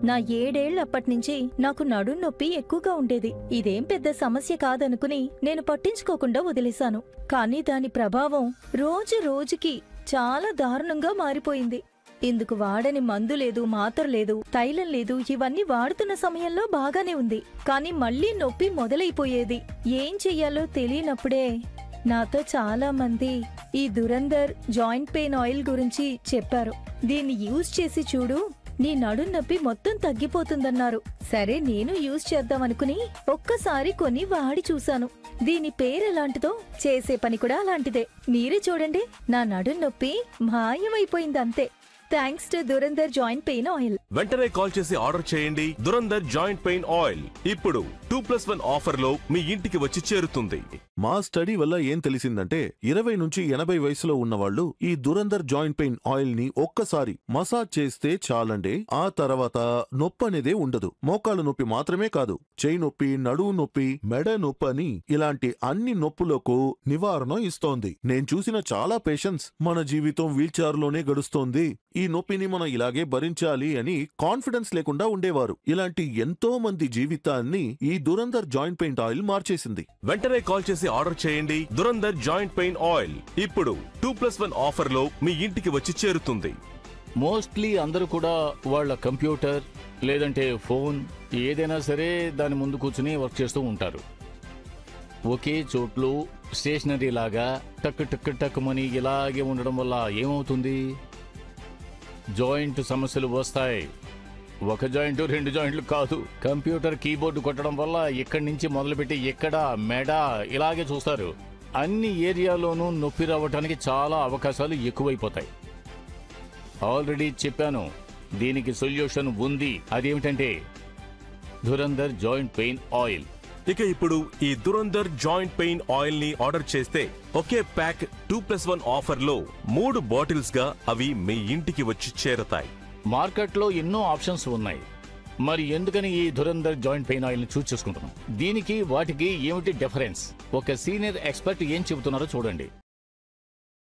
నా 7 ఏళ్లప్పట్నుంచి నాకు నడుం నొప్పి ఎక్కువగా ఉండేది. ఇదేం పెద్ద సమస్య కాదనుకుని నేను పట్టించుకోకుండా వదిలేశాను. కానీ దాని ప్రభావం రోజు రోజుకి చాలా దారుణంగా మారిపోయింది. ఇందుకు వాడని మందు లేదు, మాత్ర లేదు, తైలం లేదు. ఇవన్నీ వాడుతున్న సమయంలో బాగానే ఉంది. కానీ మళ్లీ నొప్పి మొదలైపోయేది. ఏం చెయ్యాలో తెలియనప్పుడే నాతో చాలా మంది ఈ దురందర్ జాయింట్ పెయిన్ ఆయిల్ గురించి చెప్పారు. దీన్ని యూజ్ చేసి చూడు, నీ నడుం నొప్పి మొత్తం తగ్గిపోతుందన్నారు. సరే, నేను యూజ్ చేద్దామనుకుని ఒక్కసారి కొని వాడి చూశాను. దీని పేరెలాంటిదో చేసే పని కూడా అలాంటిదే. మీరే చూడండి, నా నడుం నొప్పి మాయమైపోయిందంతే. Thanks to Durandar joint pain oil. వెంటనే కాల్ చేసి ఆర్డర్ చేయండి. దురందర్ జాయింట్ పెయిన్ ఆయిల్ ఇప్పుడు 2+1 ఆఫర్ లో మీ ఇంటికి వచ్చి చేరుతుంది. మా స్టడీ వల్ల ఏం తెలిసిందంటే 20 నుంచి 80 వయసులో ఉన్నవాళ్లు ఈ దురందర్ జాయింట్ పెయిన్ ఆయిల్ ని ఒక్కసారి మసాజ్ చేస్తే చాలండి. ఆ తర్వాత నొప్పి అనేదే ఉండదు. మోకాళ్ళ నొప్పి మాత్రమే కాదు, చేయి నొప్పి, నడువు నొప్పి, మెడ నొప్పి అని ఇలాంటి అన్ని నొప్పులకు నివారణ ఇస్తోంది. నేను చూసిన చాలా పేషెంట్స్ మన జీవితం వీల్ చైర్ లోనే గడుస్తోంది, ఈ నొప్పిని మనం ఇలాగే భరించాలి అని కాన్ఫిడెన్స్ లేకుండా ఉండేవారు. ఇలాంటి ఎంతో మంది జీవితాన్ని ఈ దురందర్ జాయింట్ పెయిన్ ఆయిల్ మార్చేసింది. వెంటనే కాల్ చేసి ఆర్డర్ చేయండి. దురందర్ జాయింట్ పెయిన్ ఆయిల్ ఇప్పుడు 2+1 ఆఫర్ లో మీ ఇంటికి వచ్చి చేరుతుంది. మోస్ట్లీ అందరూ కూడా వాళ్ళ కంప్యూటర్ లేదంటే ఫోన్ ఏదైనా సరే దాని ముందు కూర్చుని వర్క్ చేస్తూ ఉంటారు. ఒకే చోట్లు స్టేషనరీ లాగా టక్ టక్ టక్మని ఇలాగే ఉండడం వల్ల ఏమవుతుంది? జాయింట్ సమస్యలు వస్తాయి. ఒక జాయింట్, 2 జాయింట్లు కాదు. కంప్యూటర్ కీబోర్డు కొట్టడం వల్ల ఇక్కడి నుంచి మొదలుపెట్టి ఎక్కడ, మెడ ఇలాగే చూస్తారు. అన్ని ఏరియాలోనూ నొప్పి రావటానికి చాలా అవకాశాలు ఎక్కువైపోతాయి. ఆల్రెడీ చెప్పాను, దీనికి సొల్యూషన్ ఉంది. అదేమిటంటే దురందర్ జాయింట్ పెయిన్ ఆయిల్. ఇక ఇప్పుడు ఈ దురందర్ జాయింట్ పెయిన్ ఆయిల్ ని ఆర్డర్ చేస్తే ఒకే ప్యాక్ 2+1 ఆఫర్ లో 3 బాటిల్స్ గా అవి మీ ఇంటికి వచ్చి చేరతాయి. మార్కెట్లో ఎన్నో ఆప్షన్స్ ఉన్నాయి. మరి ఎందుకని ఈ దురందర్ జాయింట్ పెయిన్ ఆయిల్ ని చూస్ చేసుకుంటున్నాం? దీనికి వాటికి ఏమిటి డిఫరెన్స్? ఒక సీనియర్ ఎక్స్పర్ట్ ఏం చెబుతున్నారో చూడండి.